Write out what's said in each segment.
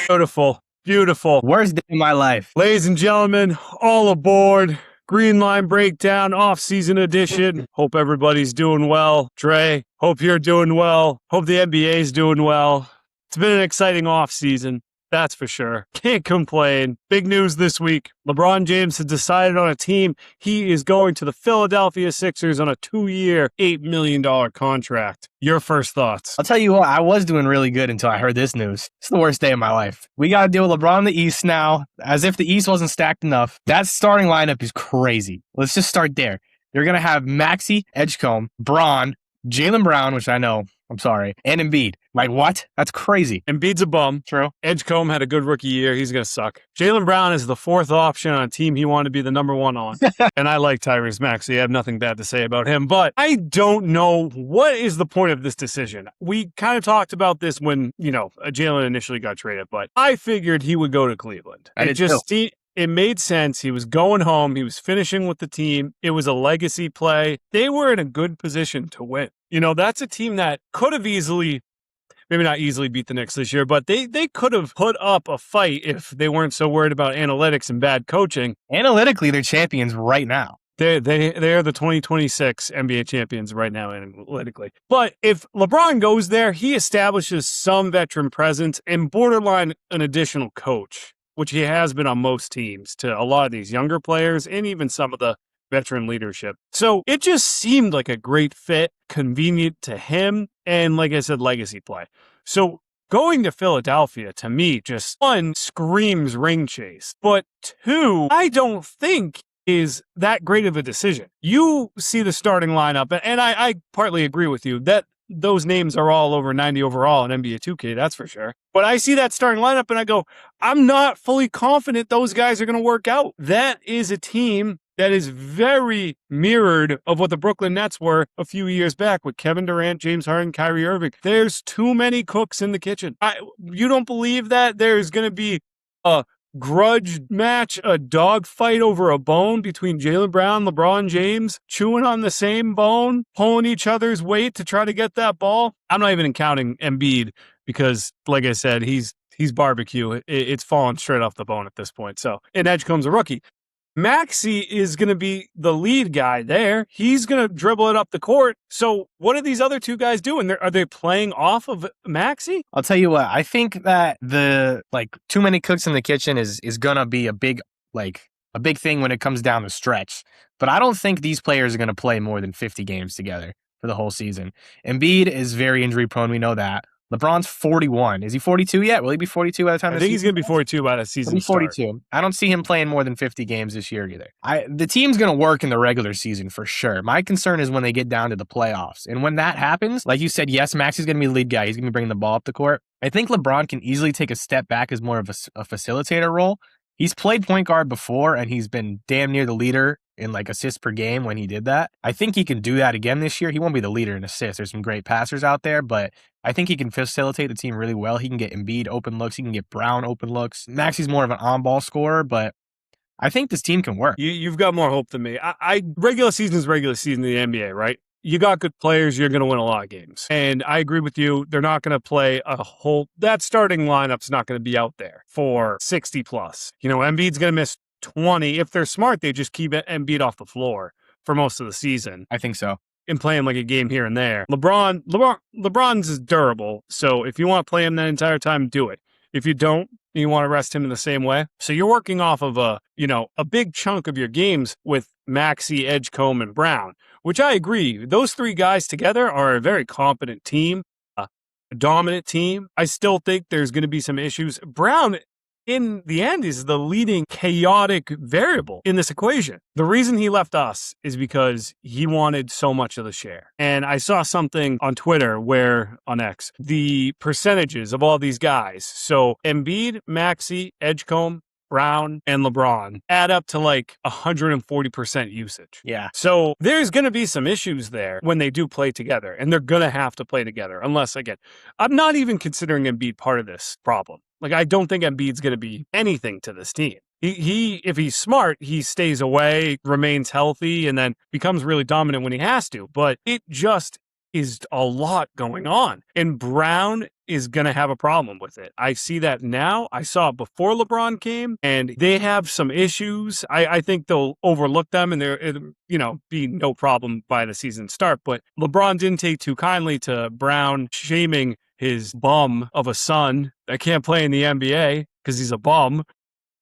Beautiful. Beautiful. Worst day of my life. Ladies and gentlemen, all aboard. Green Line Breakdown, off-season edition. Hope everybody's doing well. Dre, hope you're doing well. Hope the NBA's doing well. It's been an exciting off-season. That's for sure. Can't complain. Big news this week. LeBron James has decided on a team. He is going to the Philadelphia Sixers on a 2-year, $8 million contract. Your first thoughts? I'll tell you what, I was doing really good until I heard this news. It's the worst day of my life. We got to deal with LeBron in the East now, as if the East wasn't stacked enough. That starting lineup is crazy. Let's just start there. You're going to have Maxey, Edgecombe, Braun, Jaylen Brown, which I know, I'm sorry, and Embiid. Like, what? That's crazy. Embiid's a bum. True. Edgecombe had a good rookie year. He's going to suck. Jaylen Brown is the fourth option on a team he wanted to be the number one on. And I like Tyrese Maxey. I have nothing bad to say about him. But I don't know what is the point of this decision. We kind of talked about this when, Jaylen initially got traded. But I figured he would go to Cleveland. It made sense. He was going home. He was finishing with the team. It was a legacy play. They were in a good position to win. That's a team that could have easily, maybe not easily beat the Knicks this year, but they could have put up a fight if they weren't so worried about analytics and bad coaching. Analytically, they're champions right now. They're the 2026 NBA champions right now analytically. But if LeBron goes there, he establishes some veteran presence and borderline an additional coach, which he has been on most teams, to a lot of these younger players and even some of the veteran leadership. So it just seemed like a great fit, convenient to him, and like I said, legacy play. So going to Philadelphia, to me, just one, screams ring chase, but two, I don't think is that great of a decision. You see the starting lineup, and I partly agree with you that those names are all over 90 overall in NBA 2K, that's for sure. But I see that starting lineup and I go, I'm not fully confident those guys are going to work out. That is a team that is very mirrored of what the Brooklyn Nets were a few years back with Kevin Durant, James Harden, Kyrie Irving. There's too many cooks in the kitchen. You don't believe that there's going to be a grudge match, a dog fight over a bone between Jaylen Brown, LeBron James, chewing on the same bone, pulling each other's weight to try to get that ball? I'm not even counting Embiid because, like I said, he's barbecue. It's falling straight off the bone at this point. So, and Edgecombe's a rookie. Maxey is going to be the lead guy there. He's going to dribble it up the court. So what are these other two guys doing? Are they playing off of Maxey? I'll tell you what, I think that the too many cooks in the kitchen is going to be a big thing when it comes down the stretch. But I don't think these players are going to play more than 50 games together for the whole season. Embiid is very injury prone. We know that. LeBron's 41. Is he 42 yet? Will he be 42 by the time I think he's going to be 42 by the season start? 42. I don't see him playing more than 50 games this year either. The team's going to work in the regular season for sure. My concern is when they get down to the playoffs. And when that happens, like you said, yes, Max is going to be the lead guy. He's going to be bringing the ball up the court. I think LeBron can easily take a step back as more of a facilitator role. He's played point guard before, and he's been damn near the leader in assists per game when he did that. I think he can do that again this year. He won't be the leader in assists. There's some great passers out there, but I think he can facilitate the team really well. He can get Embiid open looks. He can get Brown open looks. Maxey's more of an on-ball scorer, but I think this team can work. You've got more hope than me. Regular season is regular season in the NBA, right? You got good players, you're going to win a lot of games. And I agree with you. They're not going to play that starting lineup's not going to be out there for 60 plus. Embiid's going to miss 20. If they're smart, they just keep Embiid off the floor for most of the season. I think so. And playing a game here and there. LeBron's is durable. So if you want to play him that entire time, do it. If you don't, you want to rest him in the same way. So you're working off of a big chunk of your games with Maxey, Edgecombe, and Brown, which I agree. Those three guys together are a very competent team, a dominant team. I still think there's going to be some issues. Brown, in the end, is the leading chaotic variable in this equation. The reason he left us is because he wanted so much of the share. And I saw something on Twitter on X, the percentages of all these guys. So Embiid, Maxey, Edgecombe, Brown, and LeBron add up to 140% usage. Yeah. So there's going to be some issues there when they do play together, and they're going to have to play together unless, again, I'm not even considering Embiid part of this problem. I don't think Embiid's going to be anything to this team. He, if he's smart, he stays away, remains healthy, and then becomes really dominant when he has to. But it just is a lot going on. And Brown is going to have a problem with it. I see that now. I saw it before LeBron came, and they have some issues. I think they'll overlook them, and be no problem by the season start. But LeBron didn't take too kindly to Brown shaming his bum of a son that can't play in the NBA because he's a bum.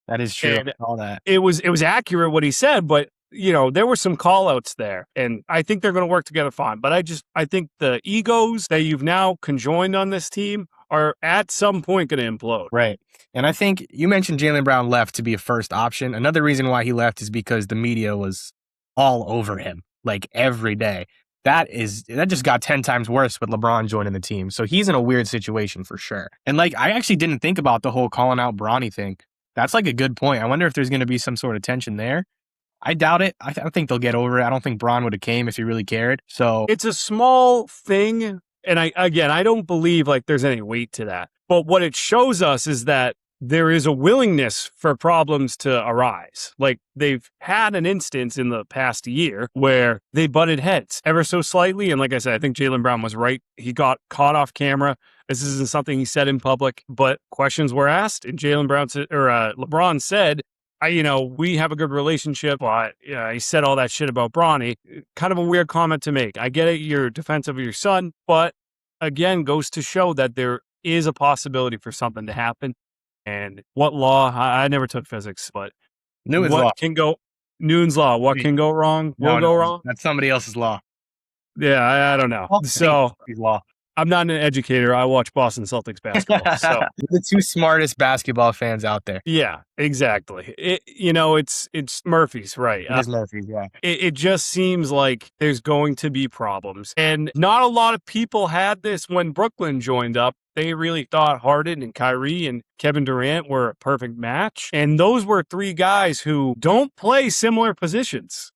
That is true. And all that. It was accurate what he said, but there were some call outs there, and I think they're going to work together fine. But I think the egos that you've now conjoined on this team are at some point going to implode. Right. And I think you mentioned Jaylen Brown left to be a first option. Another reason why he left is because the media was all over him, like every day. That just got 10 times worse with LeBron joining the team. So he's in a weird situation for sure. And I actually didn't think about the whole calling out Bronny thing. That's a good point. I wonder if there's going to be some sort of tension there. I doubt it. I think they'll get over it. I don't think Bron would have came if he really cared. So it's a small thing. And I don't believe there's any weight to that. But what it shows us is that there is a willingness for problems to arise. They've had an instance in the past year where they butted heads ever so slightly. And like I said, I think Jaylen Brown was right. He got caught off camera. This isn't something he said in public, but questions were asked. And LeBron said, we have a good relationship, but he said all that shit about Bronny. Kind of a weird comment to make. I get it. You're defensive of your son, but again, goes to show that there is a possibility for something to happen. And what law? I never took physics, but Newton's law. Newton's law. What can go wrong will go wrong. That's somebody else's law. Yeah, I don't know. So law. I'm not an educator. I watch Boston Celtics basketball. So the two smartest basketball fans out there. Yeah, exactly. It's Murphy's, right? It is Murphy's, yeah. It just seems like there's going to be problems. And not a lot of people had this when Brooklyn joined up. They really thought Harden and Kyrie and Kevin Durant were a perfect match. And those were three guys who don't play similar positions.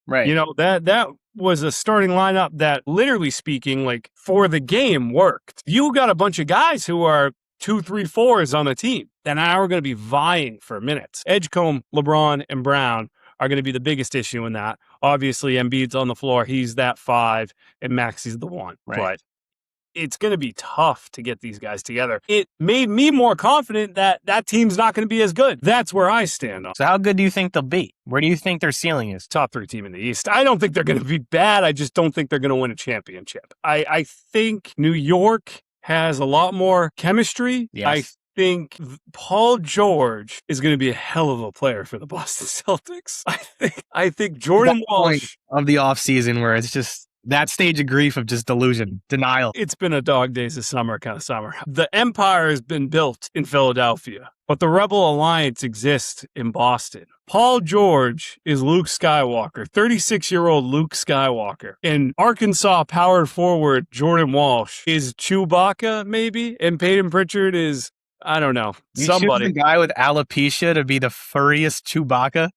Right. That was a starting lineup that, literally speaking, for the game worked. You got a bunch of guys who are 2, 3, 4s on the team that now are going to be vying for minutes. Edgecombe, LeBron, and Brown are going to be the biggest issue in that. Obviously, Embiid's on the floor. He's that 5, and Maxi's the 1. Right. But it's going to be tough to get these guys together. It made me more confident that team's not going to be as good. That's where I stand on. So how good do you think they'll be? Where do you think their ceiling is? Top 3 team in the East. I don't think they're going to be bad. I just don't think they're going to win a championship. I think New York has a lot more chemistry. Yes. I think Paul George is going to be a hell of a player for the Boston Celtics. I think Jordan Walsh of the offseason where it's just that stage of grief of just delusion, denial. It's been a dog days of summer kind of summer. The empire has been built in Philadelphia, but the Rebel Alliance exists in Boston. Paul George is Luke Skywalker, 36-year-old Luke Skywalker. And Arkansas power forward Jordan Walsh is Chewbacca, maybe? And Peyton Pritchard is, I don't know, somebody. You choose the guy with alopecia to be the furriest Chewbacca?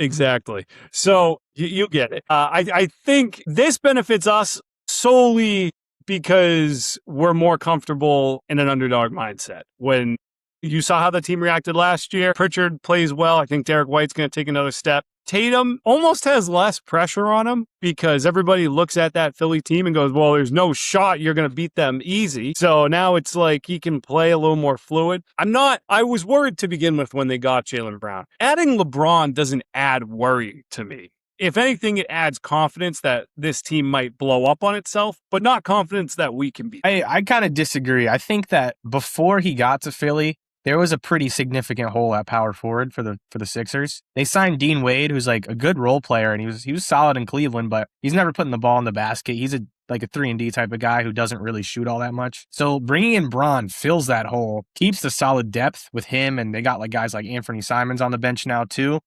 Exactly. So you get it. I think this benefits us solely because we're more comfortable in an underdog mindset. When you saw how the team reacted last year, Pritchard plays well. I think Derek White's going to take another step. Tatum almost has less pressure on him because everybody looks at that Philly team and goes, well, there's no shot you're going to beat them easy. So now it's he can play a little more fluid. I was worried to begin with when they got Jaylen Brown. Adding LeBron doesn't add worry to me. If anything, it adds confidence that this team might blow up on itself, but not confidence that we can beat. I kind of disagree. I think that before he got to Philly, there was a pretty significant hole at power forward for the Sixers. They signed Dean Wade, who's a good role player, and he was solid in Cleveland, but he's never putting the ball in the basket. He's a 3-and-D type of guy who doesn't really shoot all that much. So bringing in Bron fills that hole, keeps the solid depth with him, and they got guys like Anthony Simons on the bench now too.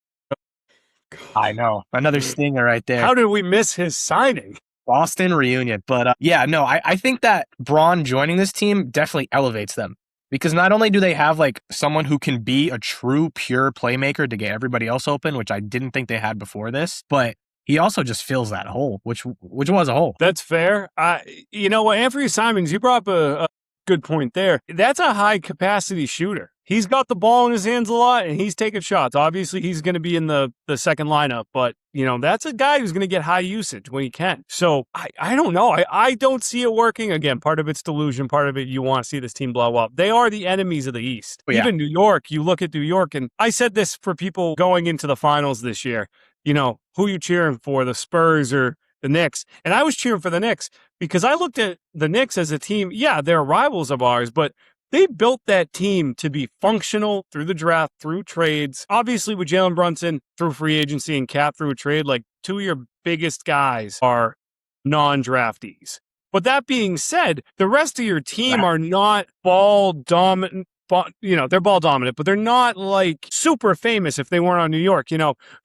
I know. Another stinger right there. How did we miss his signing? Boston reunion. But I think that Bron joining this team definitely elevates them. Because not only do they have someone who can be a true pure playmaker to get everybody else open, which I didn't think they had before this, but he also just fills that hole, which was a hole. That's fair. Anthony Simons, you brought up a good point there. That's a high capacity shooter. he's got the ball in his hands a lot and he's taking shots. Obviously, he's going to be in the second lineup, but that's a guy who's going to get high usage when he can. So I don't know. I don't see it working. Again, part of it's delusion. Part of it, you want to see this team blow up. They are the enemies of the East. Yeah. Even New York, you look at New York, and I said this for people going into the finals this year, who you cheering for, the Spurs or the Knicks? And I was cheering for the Knicks because I looked at the Knicks as a team. Yeah, they're rivals of ours, but they built that team to be functional through the draft, through trades. Obviously, with Jalen Brunson, through free agency, and Cat through a trade, like two of your biggest guys are non-draftees. But that being said, the rest of your team are not ball dominant. They're ball dominant, but they're not like super famous if they weren't on New York.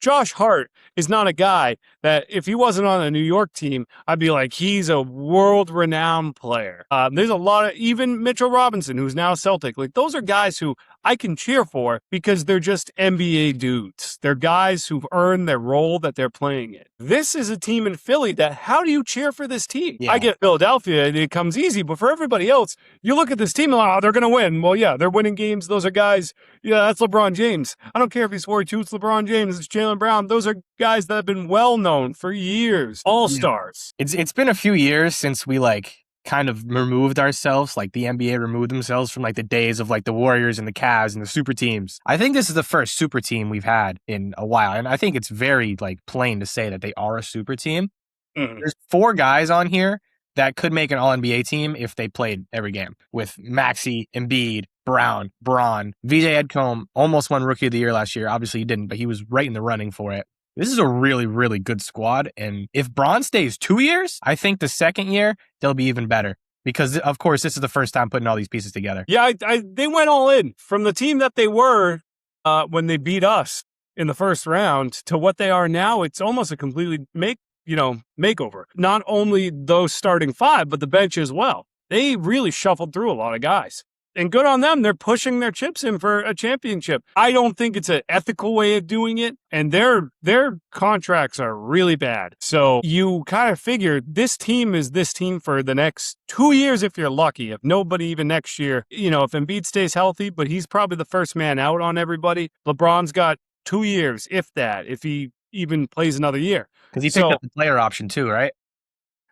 Josh Hart is not a guy that if he wasn't on a New York team, I'd be like, he's a world-renowned player. There's a lot of, even Mitchell Robinson, who's now a Celtic. Like, those are guys who I can cheer for because they're just NBA dudes. They're guys who've earned their role that they're playing in. This is a team in Philly that, how do you cheer for this team? Yeah. I get Philadelphia, it comes easy, but for everybody else, you look at this team and they're going to win. Well, yeah, they're winning games. Those are guys, that's LeBron James. I don't care if he's 42, it's LeBron James, it's Jaylen Brown. Those are guys that have been well known for years. All-stars. It's been a few years since we kind of removed ourselves, like the NBA removed themselves from the days of the Warriors and the Cavs and the super teams. I think this is the first super team we've had in a while. And I think it's very plain to say that they are a super team. Mm-hmm. There's 4 guys on here that could make an all-NBA team if they played every game, with Maxey, Embiid, Brown, Braun. VJ Edcombe almost won Rookie of the Year last year. Obviously he didn't, but he was right in the running for it. This is a really, really good squad. And if Braun stays 2 years, I think the second year, they'll be even better. Because, of course, this is the first time putting all these pieces together. Yeah, they went all in. From the team that they were when they beat us in the first round to what they are now, it's almost a completely makeover. Not only those starting 5, but the bench as well. They really shuffled through a lot of guys. And good on them. They're pushing their chips in for a championship. I don't think it's an ethical way of doing it. And their contracts are really bad. So you kind of figure this team is this team for the next 2 years if you're lucky. If nobody even next year, if Embiid stays healthy, but he's probably the first man out on everybody. LeBron's got 2 years, if that, if he even plays another year. Because he picked up the player option too, right?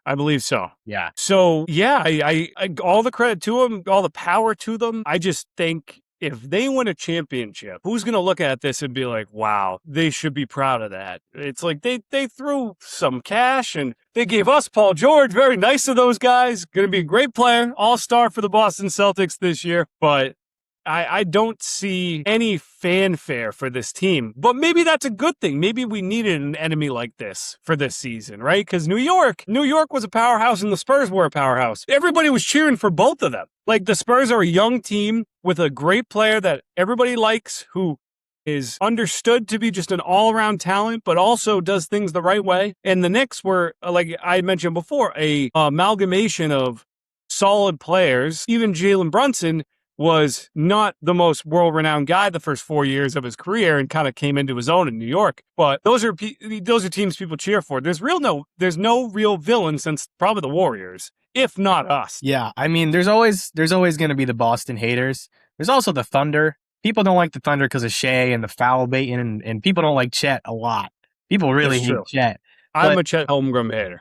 I believe so. Yeah. So, yeah, I all the credit to them, all the power to them. I just think if they win a championship, who's going to look at this and be like, wow, they should be proud of that? It's like they threw some cash and they gave us Paul George. Very nice of those guys. Going to be a great player, all-star for the Boston Celtics this year. But I don't see any fanfare for this team, but maybe that's a good thing. Maybe we needed an enemy like this for this season, right? Because New York was a powerhouse and the Spurs were a powerhouse. Everybody was cheering for both of them. The Spurs are a young team with a great player that everybody likes, who is understood to be just an all-around talent, but also does things the right way. And the Knicks were, like I mentioned before, a amalgamation of solid players. Even Jalen Brunson was not the most world-renowned guy the first 4 years of his career and kind of came into his own in New York. But those are teams people cheer for. There's no real villain since probably the Warriors, if not us. Yeah, I mean, there's always going to be the Boston haters. There's also the Thunder. People don't like the Thunder because of Shea and the foul baiting, and people don't like Chet a lot. People really hate Chet. I'm a Chet Holmgren hater.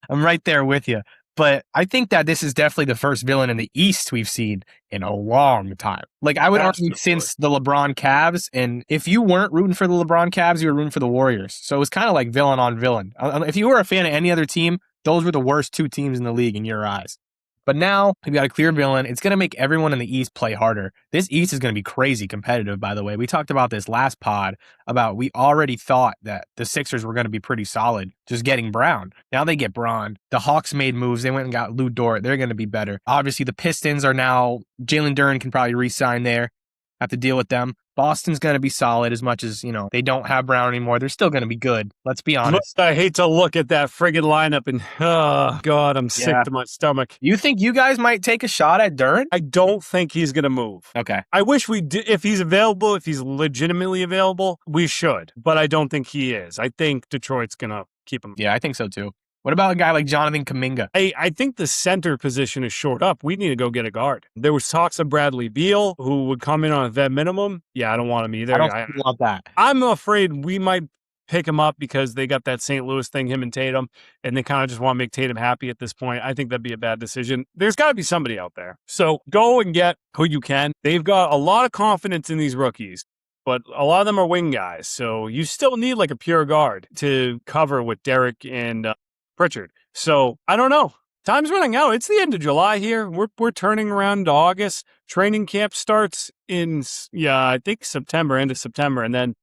I'm right there with you. But I think that this is definitely the first villain in the East we've seen in a long time. I would argue since the LeBron Cavs. And if you weren't rooting for the LeBron Cavs, you were rooting for the Warriors. So it was kind of like villain on villain. If you were a fan of any other team, those were the worst 2 teams in the league in your eyes. But now we've got a clear villain. It's going to make everyone in the East play harder. This East is going to be crazy competitive, by the way. We talked about this last pod about we already thought that the Sixers were going to be pretty solid just getting Brown. Now they get Braun. The Hawks made moves. They went and got Lou Dort. They're going to be better. Obviously, the Pistons are now, Jalen Duren can probably re-sign there. Have to deal with them. Boston's going to be solid as much as, they don't have Brown anymore. They're still going to be good. Let's be honest. I hate to look at that friggin' lineup and, oh, God, I'm sick to my stomach. You think you guys might take a shot at Duren? I don't think he's going to move. Okay. I wish we did. If he's available, if he's legitimately available, we should. But I don't think he is. I think Detroit's going to keep him. Yeah, I think so too. What about a guy like Jonathan Kuminga? I think the center position is short up. We need to go get a guard. There was talks of Bradley Beal, who would come in on a vet minimum. Yeah, I don't want him either. I don't love that. I'm afraid we might pick him up because they got that St. Louis thing, him and Tatum, and they kind of just want to make Tatum happy at this point. I think that'd be a bad decision. There's got to be somebody out there. So go and get who you can. They've got a lot of confidence in these rookies, but a lot of them are wing guys. So you still need like a pure guard to cover with Derek and Pritchard. So I don't know. Time's running out. It's the end of July here. We're turning around to August. Training camp starts in, I think September, end of September. And then,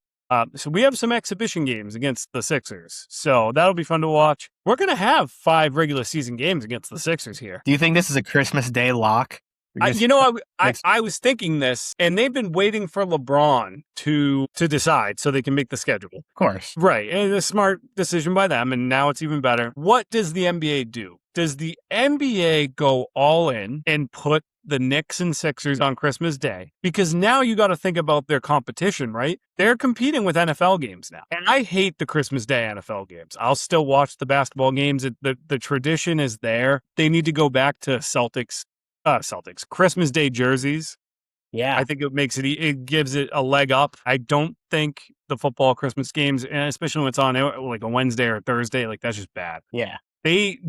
so we have some exhibition games against the Sixers. So that'll be fun to watch. We're going to have 5 regular season games against the Sixers here. Do you think this is a Christmas Day lock? I was thinking this, and they've been waiting for LeBron to decide so they can make the schedule. Of course. Right. And a smart decision by them, and now it's even better. What does the NBA do? Does the NBA go all in and put the Knicks and Sixers on Christmas Day? Because now you got to think about their competition, right? They're competing with NFL games now. And I hate the Christmas Day NFL games. I'll still watch the basketball games. The tradition is there. They need to go back to Celtics Christmas Day jerseys. Yeah. I think it gives it a leg up. I don't think the football Christmas games, and especially when it's on like a Wednesday or a Thursday, like that's just bad. Yeah.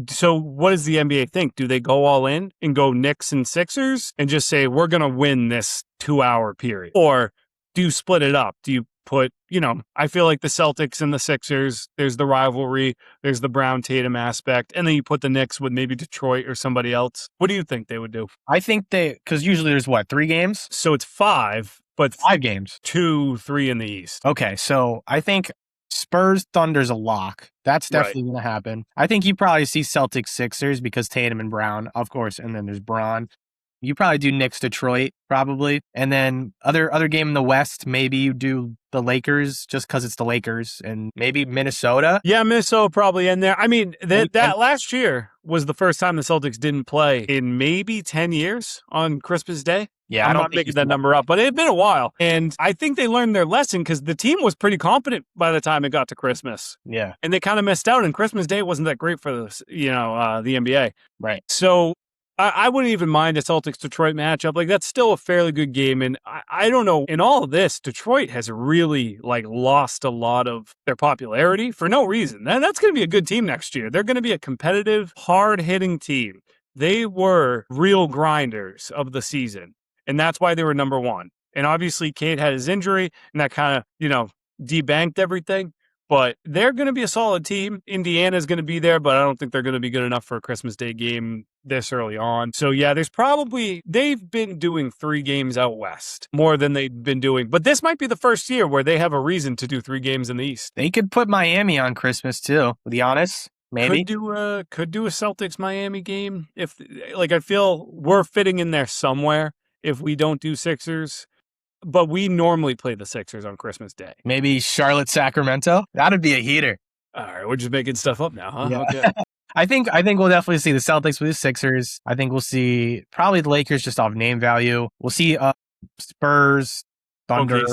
So what does the NBA think? Do they go all in and go Knicks and Sixers and just say, we're going to win this 2-hour period? Or do you split it up? Do you put, I feel like the Celtics and the Sixers, there's the rivalry, there's the Brown Tatum aspect, and then you put the Knicks with maybe Detroit or somebody else. What do you think they would do? I think because usually there's 3 games? So it's 5, but 5 games. 2, 3 in the East. Okay, so I think Spurs Thunder's a lock. That's definitely going to happen. I think you probably see Celtics Sixers because Tatum and Brown, of course, and then there's Braun. You probably do Knicks Detroit, probably. And then other game in the West, maybe you do the Lakers just because it's the Lakers, and maybe Minnesota. Yeah, Minnesota probably in there. I mean, that last year was the first time the Celtics didn't play in maybe 10 years on Christmas Day. Yeah, I'm not making that number up, but it had been a while. And I think they learned their lesson because the team was pretty confident by the time it got to Christmas. Yeah. And they kind of missed out, and Christmas Day wasn't that great for the NBA. Right. So I wouldn't even mind a Celtics-Detroit matchup. Like, that's still a fairly good game. And I don't know, in all of this, Detroit has really, lost a lot of their popularity for no reason. And that's going to be a good team next year. They're going to be a competitive, hard-hitting team. They were real grinders of the season. And that's why they were number 1. And obviously, Cade had his injury, and that kind of, debanked everything. But they're going to be a solid team. Indiana's going to be there, but I don't think they're going to be good enough for a Christmas Day game this early on. So, yeah, they've been doing 3 games out west more than they've been doing. But this might be the first year where they have a reason to do 3 games in the East. They could put Miami on Christmas, too, to be honest. Maybe. Could do a Celtics-Miami game. I feel we're fitting in there somewhere if we don't do Sixers. But we normally play the Sixers on Christmas Day. Maybe Charlotte, Sacramento. That'd be a heater. All right, we're just making stuff up now, huh? Yeah. Okay. I think we'll definitely see the Celtics with the Sixers. I think we'll see probably the Lakers just off name value. We'll see Spurs, Thunder,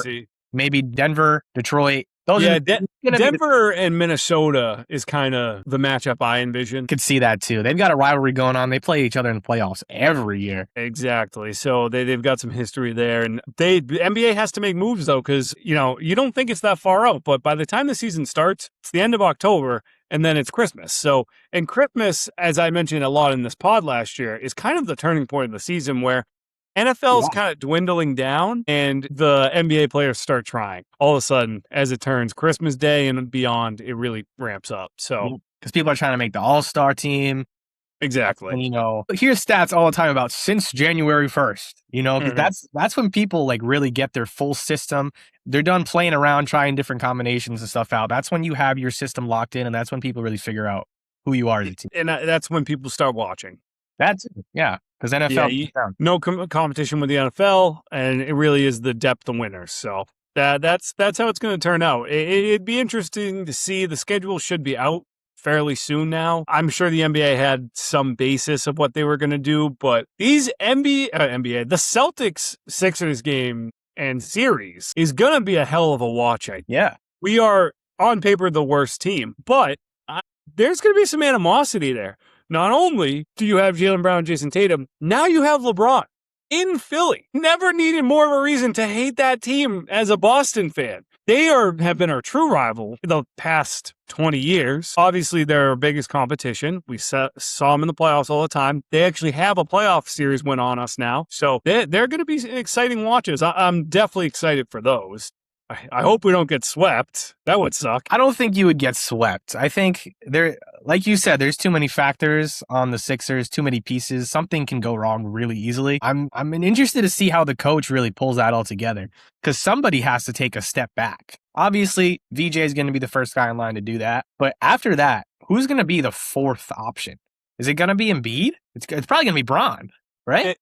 maybe Denver, Detroit. Denver and Minnesota is kind of the matchup I envision. Could see that too. They've got a rivalry going on. They play each other in the playoffs every year. Exactly. So they've got some history there. And the NBA has to make moves, though, because, you don't think it's that far out. But by the time the season starts, it's the end of October, and then it's Christmas. So, and Christmas, as I mentioned a lot in this pod last year, is kind of the turning point of the season where NFL's kind of dwindling down, and the NBA players start trying. All of a sudden, as it turns Christmas Day and beyond, it really ramps up. So, because people are trying to make the All-Star team. Exactly. And, here's stats all the time about since January 1st, because that's when people really get their full system. They're done playing around, trying different combinations and stuff out. That's when you have your system locked in, and that's when people really figure out who you are as a team. And that's when people start watching. That's it. Yeah. Because NFL, no competition with the NFL, and it really is the depth of winners. So that's how it's going to turn out. It'd be interesting to see. The schedule should be out fairly soon now. I'm sure the NBA had some basis of what they were going to do, but these NBA, the Celtics Sixers game and series is going to be a hell of a watch. Yeah, we are on paper the worst team, but there's going to be some animosity there. Not only do you have Jaylen Brown, Jason Tatum, now you have LeBron in Philly. Never needed more of a reason to hate that team as a Boston fan. They have been our true rival the past 20 years. Obviously, they're our biggest competition. We saw them in the playoffs all the time. They actually have a playoff series win on us now. So they're going to be exciting watches. I'm definitely excited for those. I hope we don't get swept. That would suck. I don't think you would get swept. I think like you said, there's too many factors on the Sixers, too many pieces. Something can go wrong really easily. I'm interested to see how the coach really pulls that all together, because somebody has to take a step back. Obviously, VJ is going to be the first guy in line to do that. But after that, who's going to be the fourth option? Is it going to be Embiid? It's probably going to be Bron, right?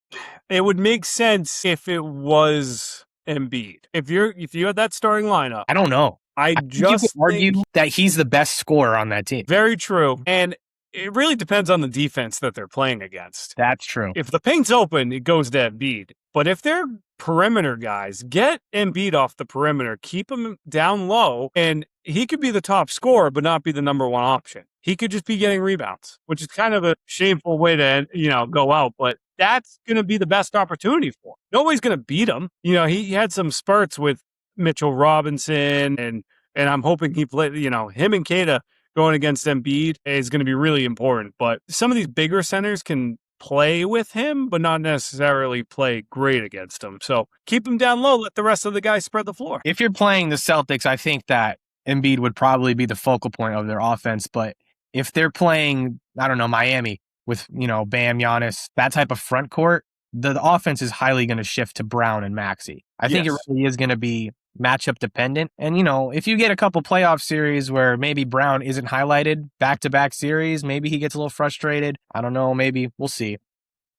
It would make sense if it was Embiid. If you had that starting lineup, I don't know. I just you could argue that he's the best scorer on that team. Very true. And it really depends on the defense that they're playing against. That's true. If the paint's open, it goes to Embiid. But if they're perimeter guys, get Embiid off the perimeter, keep him down low, and he could be the top scorer but not be the number one option. He could just be getting rebounds, which is kind of a shameful way to, go out, but that's going to be the best opportunity for him. Nobody's going to beat him. He had some spurts with Mitchell Robinson, and I'm hoping he played, him and Kata going against Embiid is going to be really important. But some of these bigger centers can play with him, but not necessarily play great against him. So keep him down low, let the rest of the guys spread the floor. If you're playing the Celtics, I think that Embiid would probably be the focal point of their offense. But if they're playing, I don't know, Miami with, Bam, Giannis, that type of front court, the offense is highly going to shift to Brown and Maxey. I think it really is going to be matchup dependent. And, if you get a couple playoff series where maybe Brown isn't highlighted back-to-back series, maybe he gets a little frustrated. I don't know. Maybe we'll see. You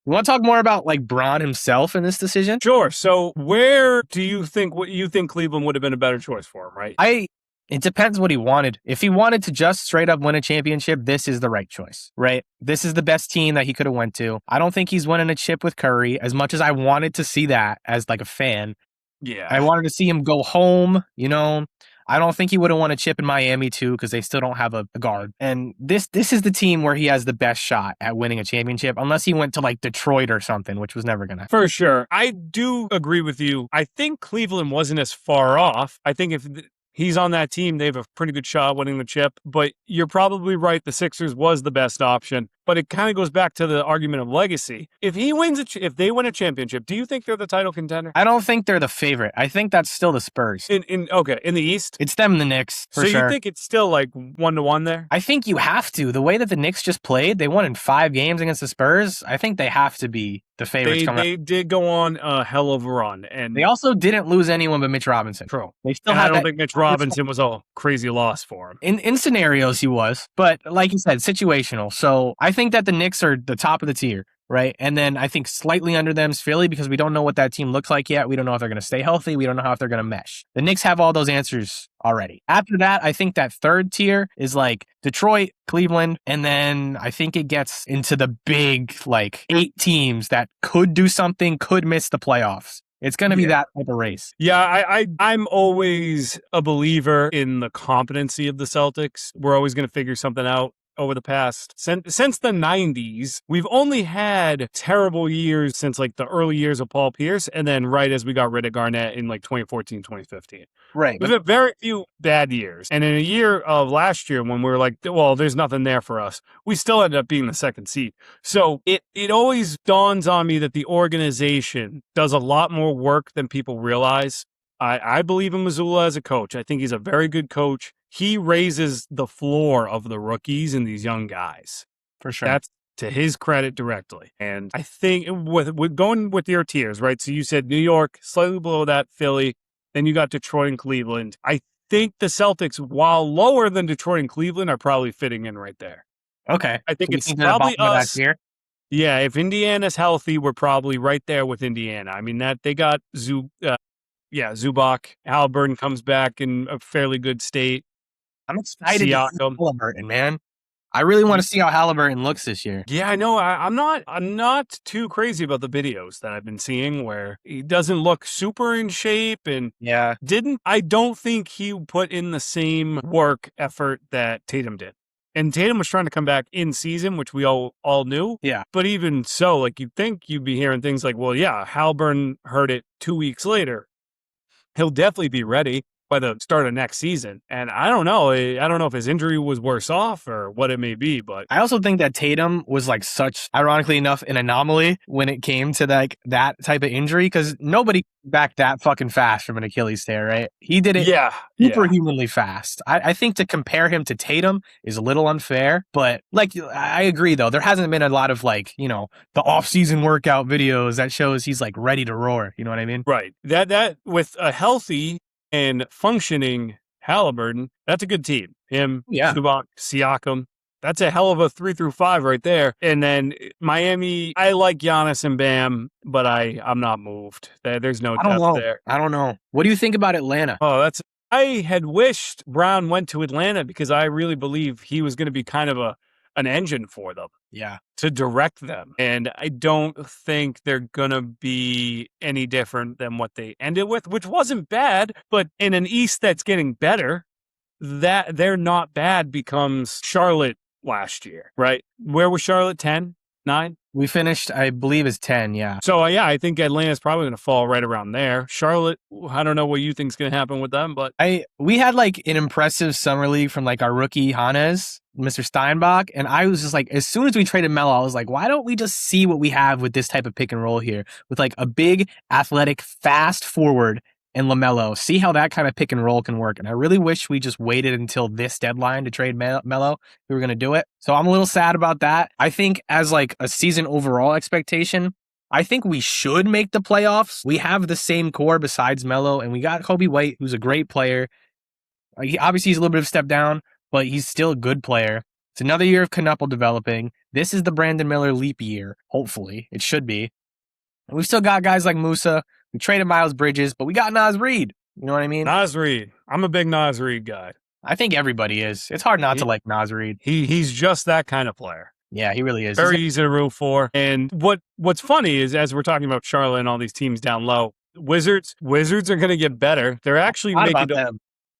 want to talk more about Bron himself in this decision? Sure. So where do you think Cleveland would have been a better choice for him, right? It depends what he wanted. If he wanted to just straight up win a championship, this is the right choice, right? This is the best team that he could have went to. I don't think he's winning a chip with Curry, as much as I wanted to see that as a fan. Yeah. I wanted to see him go home, I don't think he would have won a chip in Miami too, because they still don't have a guard. And this is the team where he has the best shot at winning a championship, unless he went to Detroit or something, which was never going to. For sure. I do agree with you. I think Cleveland wasn't as far off. I think if he's on that team, they have a pretty good shot winning the chip. But you're probably right. The Sixers was the best option. But it kind of goes back to the argument of legacy. If he wins, if they win a championship, do you think they're the title contender? I don't think they're the favorite. I think that's still the Spurs. In the East, it's them and the Knicks. For so sure. You think it's still 1-1 there? I think you have to. The way that the Knicks just played, they won in 5 games against the Spurs. I think they have to be the favorites. They did go on a hell of a run, and they also didn't lose anyone but Mitch Robinson. True. They still. I don't think Mitch Robinson was a crazy loss for him. In scenarios, he was, but like you said, situational. So I think that the Knicks are the top of the tier, right? And then I think slightly under them is Philly, because we don't know what that team looks like yet. We don't know if they're going to stay healthy. We don't know how if they're going to mesh. The Knicks have all those answers already. After that, I think that third tier is Detroit, Cleveland, and then I think it gets into the big 8 teams that could do something, could miss the playoffs. It's going to be that type of race. Yeah, I'm always a believer in the competency of the Celtics. We're always going to figure something out. Over the past, since the 90s, we've only had terrible years since the early years of Paul Pierce, and then right as we got rid of Garnett in 2014, 2015. Right. We've had very few bad years. And in a year of last year when we were there's nothing there for us, we still ended up being the second seed. So it always dawns on me that the organization does a lot more work than people realize. I believe in Mazzulla as a coach. I think he's a very good coach. He raises the floor of the rookies and these young guys. For sure. That's to his credit directly. And I think with going with your tiers, right? So you said New York, slightly below that, Philly. Then you got Detroit and Cleveland. I think the Celtics, while lower than Detroit and Cleveland, are probably fitting in right there. Okay. I think it's probably us. Here? Yeah, if Indiana's healthy, we're right there with Indiana. I mean, that they got Zubac. Halliburton comes back in a fairly good state. I'm excited to see Halliburton, man. I really want to see how Halliburton looks this year. Yeah, I know. I'm not too crazy about the videos that I've been seeing where he doesn't look super in shape, and I don't think he put in the same work effort that Tatum did. And Tatum was trying to come back in season, which we all knew. Yeah. But even so, like, you'd think you'd be hearing things like, well, yeah, Halburn heard it 2 weeks later. He'll definitely be ready by the start of next season. And I don't know. I don't know if his injury was worse off or what it may be, but I also think that Tatum was like such, ironically enough, an anomaly when it came to like that type of injury, because nobody back that fucking fast from an Achilles tear, right? He did it superhumanly fast. I think to compare him to Tatum is a little unfair, but like I agree though, there hasn't been a lot of like, you know, the off-season workout videos that shows he's like ready to roar. You know what I mean? Right. That with a healthy and functioning Halliburton, that's a good team. Him, Zubac, Siakam. That's a hell of a 3 through 5 right there. And then Miami, I like Giannis and Bam, but I'm not moved. There's no depth there. I don't know. What do you think about Atlanta? Oh, I had wished Brown went to Atlanta because I really believe he was going to be kind of an engine for them. Yeah. To direct them. And I don't think they're going to be any different than what they ended with, which wasn't bad, but in an East that's getting better, that they're not bad becomes Charlotte last year, right? Where was Charlotte? 10, 9? We finished, I believe, as 10, yeah. So, yeah, I think Atlanta's probably going to fall right around there. Charlotte, I don't know what you think's going to happen with them, but we had like an impressive summer league from like our rookie Hannes, Mr. Steinbach, and I was just like, as soon as we traded Melo, I was like, why don't we just see what we have with this type of pick and roll here with like a big, athletic, fast forward and LaMelo, see how that kind of pick and roll can work. And I really wish we just waited until this deadline to trade Melo if we were going to do it. So I'm a little sad about that. I think as like a season overall expectation, I think we should make the playoffs. We have the same core besides Melo, and we got Kobe White, who's a great player. Obviously, he's a little bit of a step down, but he's still a good player. It's another year of Knuppel developing. This is the Brandon Miller leap year. Hopefully, it should be. And we've still got guys like Musa. We traded Miles Bridges, but we got Naz Reid. You know what I mean? Naz Reid. I'm a big Naz Reid guy. I think everybody is. It's hard not to like Naz Reid. He's just that kind of player. Yeah, he really is. Very easy to root for. And what's funny is, as we're talking about Charlotte and all these teams down low, Wizards are going to get better. They're actually making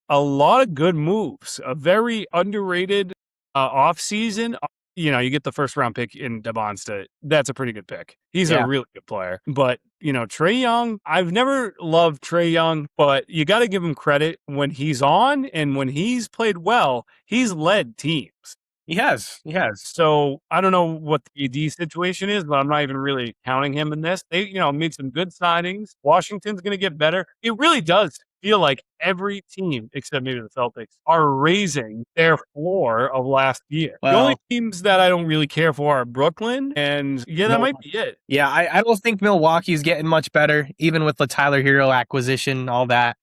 a lot of good moves. A very underrated offseason. You know, you get the first round pick in Devonsta. That's a pretty good pick. He's a really good player. But, you know, Trae Young, I've never loved Trae Young, but you got to give him credit when he's on and when he's played well, he's led teams. He has. So I don't know what the AD situation is, but I'm not even really counting him in this. They, made some good signings. Washington's going to get better. It really does feel like every team, except maybe the Celtics, are raising their floor of last year. Well, the only teams that I don't really care for are Brooklyn, and that might be it. Yeah, I don't think Milwaukee's getting much better, even with the Tyler Hero acquisition, all that.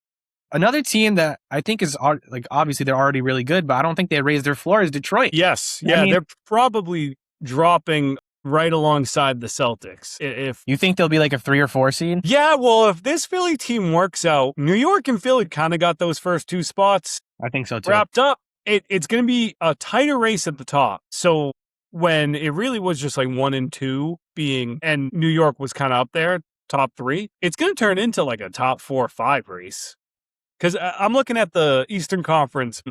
Another team that I think is, like, obviously they're already really good, but I don't think they raised their floor is Detroit. Yes. Yeah, they're probably dropping right alongside the Celtics. If you think they'll be like a 3 or 4 seed? Yeah, well, if this Philly team works out, New York and Philly kind of got those first 2 spots. I think so too. Wrapped up. It's going to be a tighter race at the top. So when it really was just like 1 and 2 and New York was kind of up there, top 3, it's going to turn into like a top 4 or 5 race. Because I'm looking at the Eastern Conference,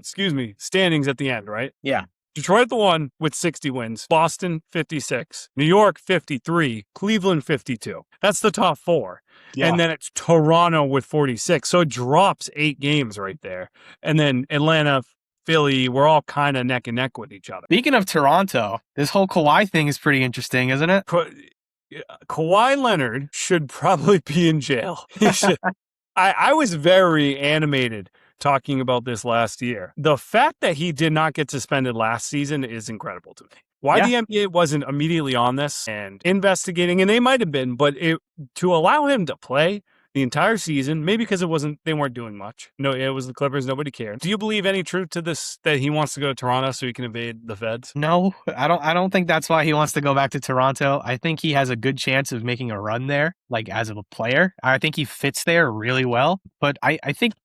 standings at the end, right? Yeah. Detroit the 1 with 60 wins, Boston 56, New York 53, Cleveland 52. That's the top 4. Yeah. And then it's Toronto with 46. So it drops 8 games right there. And then Atlanta, Philly, we're all kind of neck and neck with each other. Speaking of Toronto, this whole Kawhi thing is pretty interesting, isn't it? Kawhi Leonard should probably be in jail. He should. I was very animated talking about this last year. The fact that he did not get suspended last season is incredible to me. Why the NBA wasn't immediately on this and investigating, and they might have been, but to allow him to play the entire season, maybe because they weren't doing much. No, it was the Clippers. Nobody cared. Do you believe any truth to this, that he wants to go to Toronto so he can evade the feds? No, I don't think that's why he wants to go back to Toronto. I think he has a good chance of making a run there, like as a player. I think he fits there really well, but I think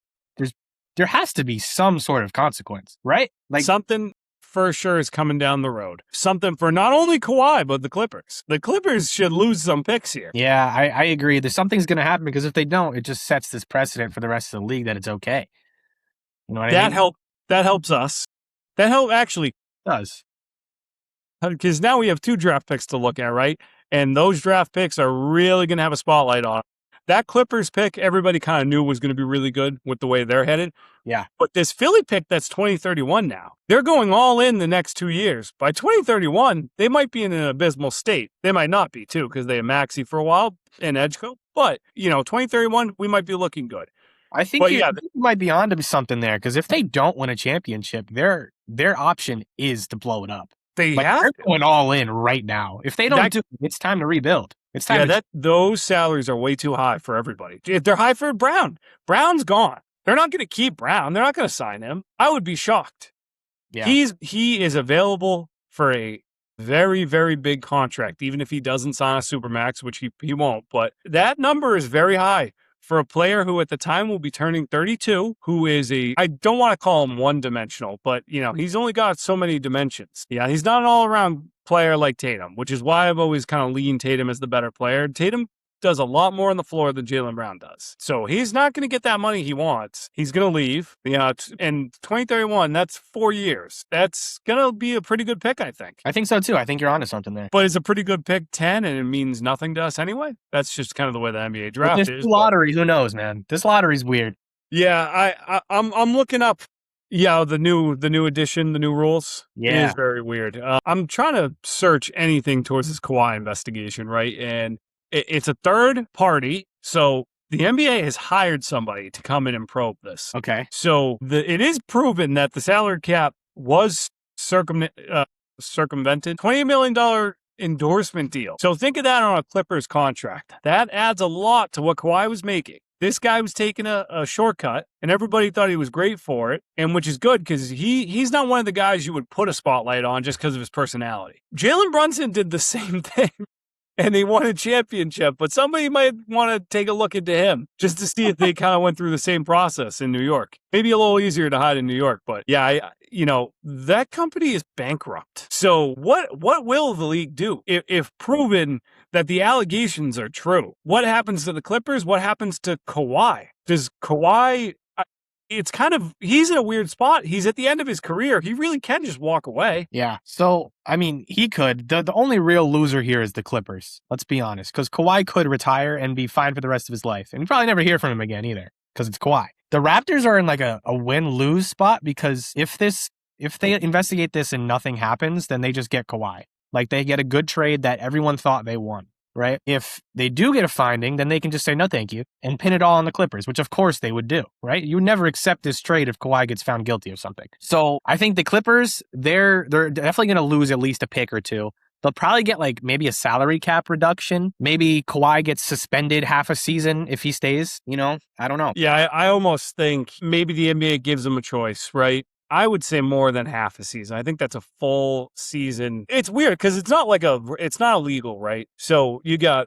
there has to be some sort of consequence, right? Like something for sure is coming down the road. Something for not only Kawhi, but the Clippers. The Clippers should lose some picks here. Yeah, I agree. Something's going to happen, because if they don't, it just sets this precedent for the rest of the league that it's okay. You know what I mean? That helps us. Actually, does. Because now we have 2 draft picks to look at, right? And those draft picks are really going to have a spotlight on them. That Clippers pick, everybody kind of knew was going to be really good with the way they're headed. Yeah. But this Philly pick that's 2031 now, they're going all in the next 2 years. By 2031, they might be in an abysmal state. They might not be, too, because they have Maxey for a while and Edgeko. But, 2031, we might be looking good. I think you might be onto something there, because if they don't win a championship, their option is to blow it up. They're going all in right now. If they don't it's time to rebuild. It's time. Those salaries are way too high for everybody. If they're high for Brown, Brown's gone. They're not going to keep Brown. They're not going to sign him. I would be shocked. Yeah. He is available for a very, very big contract, even if he doesn't sign a Supermax, which he won't. But that number is very high for a player who at the time will be turning 32, who is I don't want to call him one-dimensional, but, he's only got so many dimensions. Yeah, he's not an all-around player like Tatum, which is why I've always kind of leaned Tatum as the better player. Tatum does a lot more on the floor than Jaylen Brown does. So he's not going to get that money he wants. He's going to leave. And 2031, that's 4 years. That's going to be a pretty good pick, I think. I think so, too. I think you're onto something there. But it's a pretty good pick, 10, and it means nothing to us anyway. That's just kind of the way the NBA draft is. This lottery, who knows, man? This lottery's weird. Yeah, I'm looking up. Yeah, the new edition, the new rules. Yeah, it is very weird. I'm trying to search anything towards this Kawhi investigation, right? And it's a third party, so the NBA has hired somebody to come in and probe this. Okay. So it is proven that the salary cap was circumvented. $20 million endorsement deal. So think of that on a Clippers contract. That adds a lot to what Kawhi was making. This guy was taking a shortcut, and everybody thought he was great for it, and which is good because he's not one of the guys you would put a spotlight on just because of his personality. Jalen Brunson did the same thing, and he won a championship, but somebody might want to take a look into him just to see if they kind of went through the same process in New York. Maybe a little easier to hide in New York, but yeah, that company is bankrupt. So what will the league do if proven that the allegations are true? What happens to the Clippers? What happens to Kawhi? Does Kawhi... It's kind of, he's in a weird spot. He's at the end of his career. He really can just walk away. Yeah. So, I mean, he could. The only real loser here is the Clippers. Let's be honest. Because Kawhi could retire and be fine for the rest of his life. And you probably never hear from him again either. Because it's Kawhi. The Raptors are in like a win-lose spot, because if they investigate this and nothing happens, then they just get Kawhi. Like, they get a good trade that everyone thought they won. Right? If they do get a finding, then they can just say no thank you and pin it all on the Clippers, which of course they would do, right? You would never accept this trade if Kawhi gets found guilty of something. So I think the Clippers, they're definitely going to lose at least a pick or two. They'll probably get like maybe a salary cap reduction. Maybe Kawhi gets suspended half a season if he stays, I don't know. Yeah, I almost think maybe the NBA gives him a choice, right? I would say more than half a season. I think that's a full season. It's weird because it's not illegal, right? So you got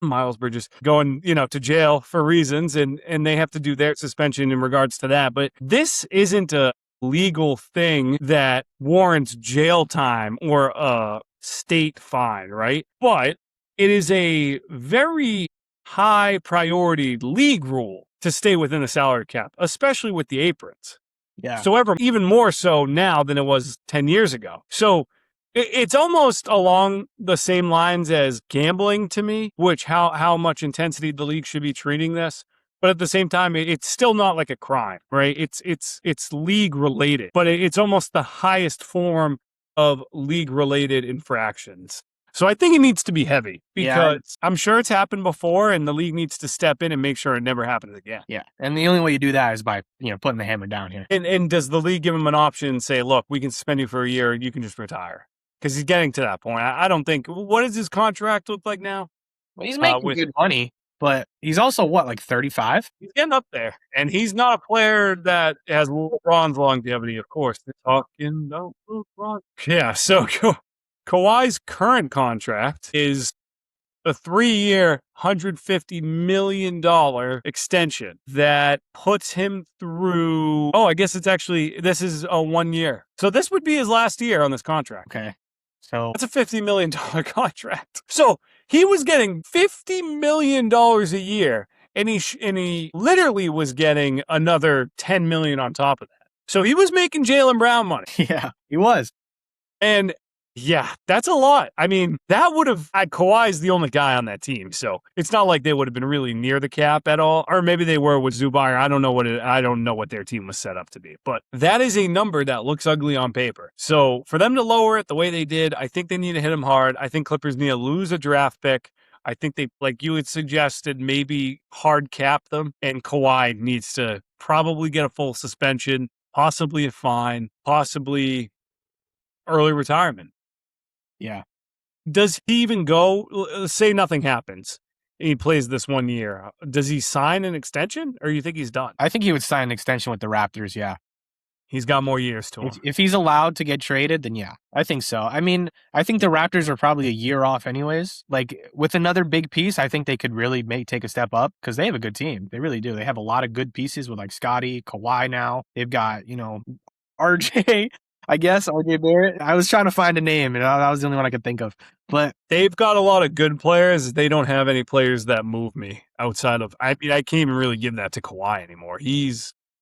Miles Bridges going, to jail for reasons, and they have to do their suspension in regards to that. But this isn't a legal thing that warrants jail time or a state fine, right? But it is a very high priority league rule to stay within the salary cap, especially with the aprons. Yeah. So even more so now than it was 10 years ago. So it's almost along the same lines as gambling to me, which how much intensity the league should be treating this. But at the same time, it's still not like a crime, right? It's league related, but it's almost the highest form of league related infractions. So I think it needs to be heavy because I'm sure it's happened before, and the league needs to step in and make sure it never happens again. Yeah. And the only way you do that is by, putting the hammer down here. And does the league give him an option and say, look, we can suspend you for a year and you can just retire? Because he's getting to that point. I don't think, what does his contract look like now? Well, he's making good money, but he's also like 35? He's getting up there. And he's not a player that has LeBron's longevity, of course. They're talking about LeBron. Yeah, so Kawhi's current contract is a 3-year, $150 million extension that puts him through... I guess this is a 1 year. So this would be his last year on this contract. Okay. So that's a $50 million contract. So he was getting $50 million a year, and he literally was getting another $10 million on top of that. So he was making Jaylen Brown money. Yeah, he was. And yeah, that's a lot. I mean, that would have Kawhi's the only guy on that team, so it's not like they would have been really near the cap at all. Or maybe they were with Zubair. I don't know what their team was set up to be. But that is a number that looks ugly on paper. So for them to lower it the way they did, I think they need to hit them hard. I think Clippers need to lose a draft pick. I think they, like you had suggested, maybe hard cap them, and Kawhi needs to probably get a full suspension, possibly a fine, possibly early retirement. Yeah. Does he even go? Say nothing happens. He plays this 1 year. Does he sign an extension, or you think he's done? I think he would sign an extension with the Raptors, yeah. He's got more years to him. If he's allowed to get traded, then yeah, I think so. I mean, I think the Raptors are probably a year off anyways. Like, with another big piece, I think they could really take a step up because they have a good team. They really do. They have a lot of good pieces with, like, Scotty, Kawhi now. They've got, RJ, I guess, RJ Barrett. I was trying to find a name, and that was the only one I could think of. But they've got a lot of good players. They don't have any players that move me outside of, I mean, I can't even really give that to Kawhi anymore.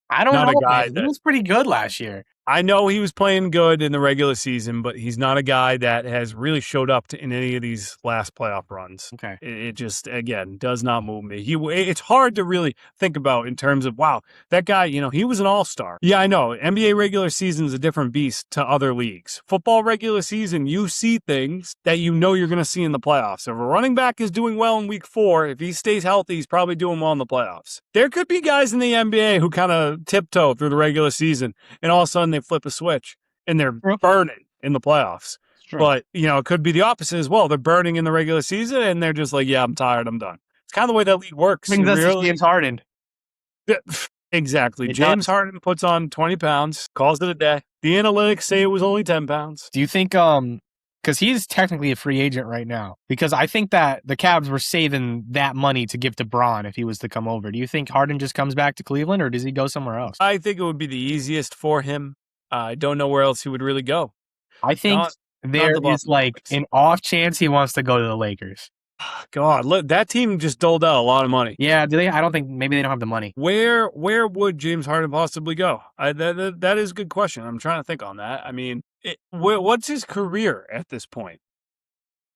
I don't not know, a guy man. He was pretty good last year. I know he was playing good in the regular season, but he's not a guy that has really showed up in any of these last playoff runs. Okay. It just, again, does not move me. It's hard to really think about in terms of, wow, that guy, he was an all-star. Yeah, I know. NBA regular season is a different beast to other leagues. Football regular season, you see things that you're going to see in the playoffs. If a running back is doing well in week 4, if he stays healthy, he's probably doing well in the playoffs. There could be guys in the NBA who kind of tiptoe through the regular season, and all of a sudden they flip a switch and they're burning in the playoffs. But, it could be the opposite as well. They're burning in the regular season and they're just like, yeah, I'm tired, I'm done. It's kind of the way that league works. I think that's James Harden. Exactly. James Harden puts on 20 pounds, calls it a day. The analytics say it was only 10 pounds. Do you think, because he's technically a free agent right now, because I think that the Cavs were saving that money to give to Bron if he was to come over. Do you think Harden just comes back to Cleveland, or does he go somewhere else? I think it would be the easiest for him. I don't know where else he would really go. I think there is like an off chance he wants to go to the Lakers. God, look, that team just doled out a lot of money. Yeah, do they? I don't think, maybe they don't have the money. Where would James Harden possibly go? That is a good question. I'm trying to think on that. I mean, what's his career at this point?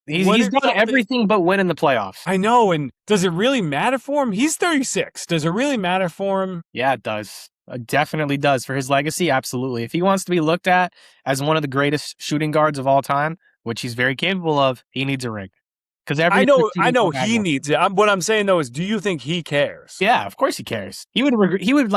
He's done everything but win in the playoffs. I know, and does it really matter for him? He's 36. Does it really matter for him? Yeah, it does. It definitely does. For his legacy, absolutely. If he wants to be looked at as one of the greatest shooting guards of all time, which he's very capable of, he needs a ring. Because I know he needs it. What I'm saying though is, do you think he cares? Yeah, of course he cares. He would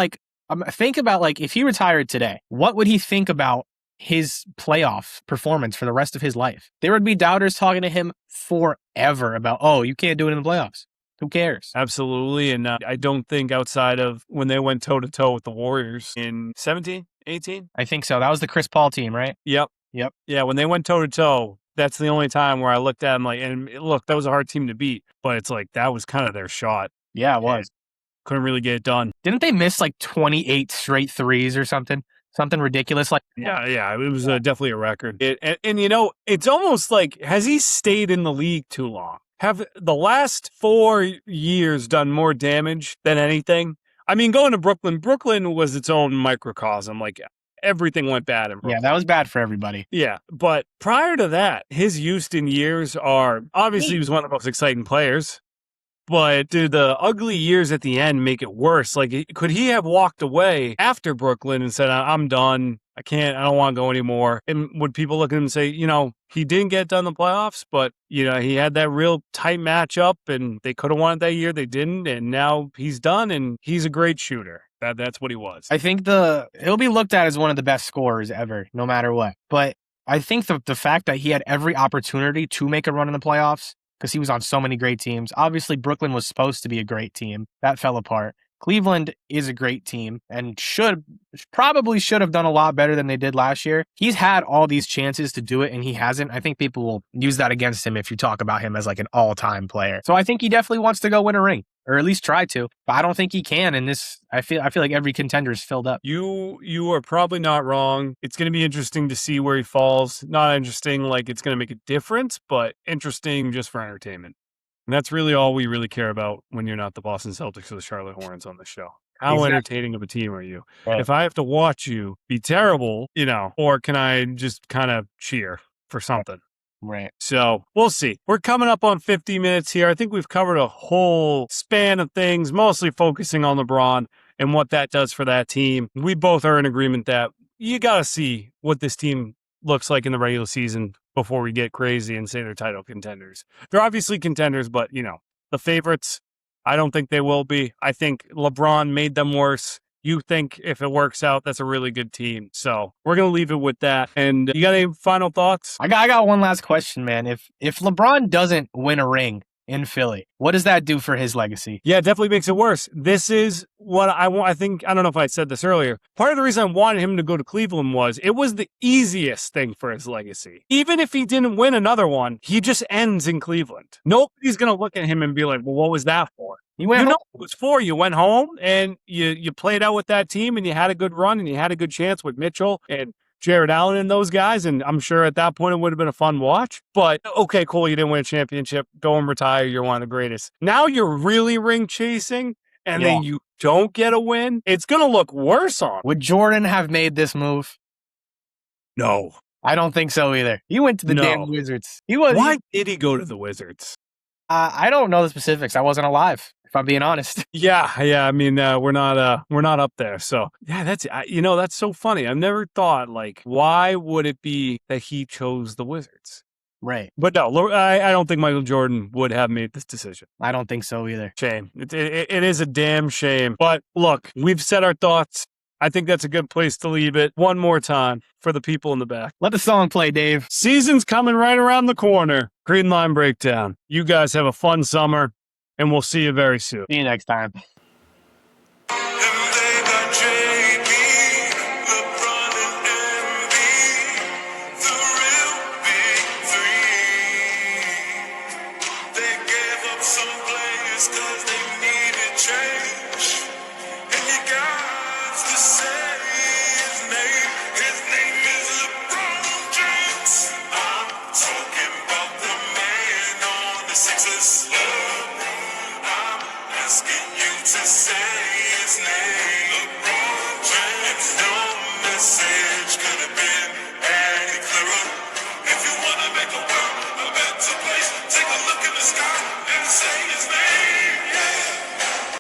think about, like, if he retired today, what would he think about his playoff performance for the rest of his life? There would be doubters talking to him forever about, oh, you can't do it in the playoffs. Who cares? Absolutely. And I don't think outside of when they went toe-to-toe with the Warriors in 17, 18? I think so. That was the Chris Paul team, right? Yep. Yeah, when they went toe-to-toe, that's the only time where I looked at them like, and look, that was a hard team to beat, but it's like that was kind of their shot. Yeah, it was. Couldn't really get it done. Didn't they miss like 28 straight threes or something? Something ridiculous like that. Yeah, it was definitely a record. And it's almost like, has he stayed in the league too long? Have the last 4 years done more damage than anything? I mean, going to Brooklyn was its own microcosm. Like, everything went bad in Brooklyn. Yeah, that was bad for everybody. Yeah, but prior to that, his Houston years are, obviously he was one of the most exciting players, but do the ugly years at the end make it worse? Like, could he have walked away after Brooklyn and said, I'm done, I don't want to go anymore? And would people look at him and say, he didn't get done in the playoffs, but, he had that real tight matchup and they could have won it that year. They didn't. And now he's done and he's a great shooter. That's what he was. I think he'll be looked at as one of the best scorers ever, no matter what. But I think the fact that he had every opportunity to make a run in the playoffs, because he was on so many great teams. Obviously, Brooklyn was supposed to be a great team. That fell apart. Cleveland is a great team and probably should have done a lot better than they did last year. He's had all these chances to do it and he hasn't. I think people will use that against him if you talk about him as like an all-time player. So I think he definitely wants to go win a ring, or at least try to. But I don't think he can in this. I feel like every contender is filled up. You are probably not wrong. It's going to be interesting to see where he falls. Not interesting like it's going to make a difference, but interesting just for entertainment. And that's really all we really care about when you're not the Boston Celtics or the Charlotte Hornets on the show. How Exactly. entertaining of a team are you? Right. If I have to watch you be terrible, or can I just kind of cheer for something? Right. So we'll see. We're coming up on 50 minutes here. I think we've covered a whole span of things, mostly focusing on LeBron and what that does for that team. We both are in agreement that you got to see what this team looks like in the regular season before we get crazy and say they're title contenders. They're obviously contenders, but, the favorites, I don't think they will be. I think LeBron made them worse. You think if it works out, that's a really good team. So we're going to leave it with that. And you got any final thoughts? I got one last question, man. If LeBron doesn't win a ring in Philly, what does that do for his legacy? Yeah, it definitely makes it worse. This is what I want. I don't know if I said this earlier. Part of the reason I wanted him to go to Cleveland was it was the easiest thing for his legacy. Even if he didn't win another one, he just ends in Cleveland. Nobody's going to look at him and be like, well, what was that for? You know what it was for. You went home and you played out with that team and you had a good run and you had a good chance with Mitchell and Jared Allen and those guys. And I'm sure at that point it would have been a fun watch. But okay, cool. You didn't win a championship. Go and retire. You're one of the greatest. Now you're really ring chasing and then you don't get a win. It's going to look worse on him. Would Jordan have made this move? No. I don't think so either. He went to the damn Wizards. Why did he go to the Wizards? I don't know the specifics. I wasn't alive, if I'm being honest. Yeah. I mean, we're not up there. So yeah, that's so funny. I've never thought why would it be that he chose the Wizards? Right. But no, I don't think Michael Jordan would have made this decision. I don't think so either. Shame. It is a damn shame. But look, we've said our thoughts. I think that's a good place to leave it. One more time for the people in the back. Let the song play, Dave. Season's coming right around the corner. Green Line Breakdown. You guys have a fun summer, and we'll see you very soon. See you next time. Some players 'cause they needed change, and you got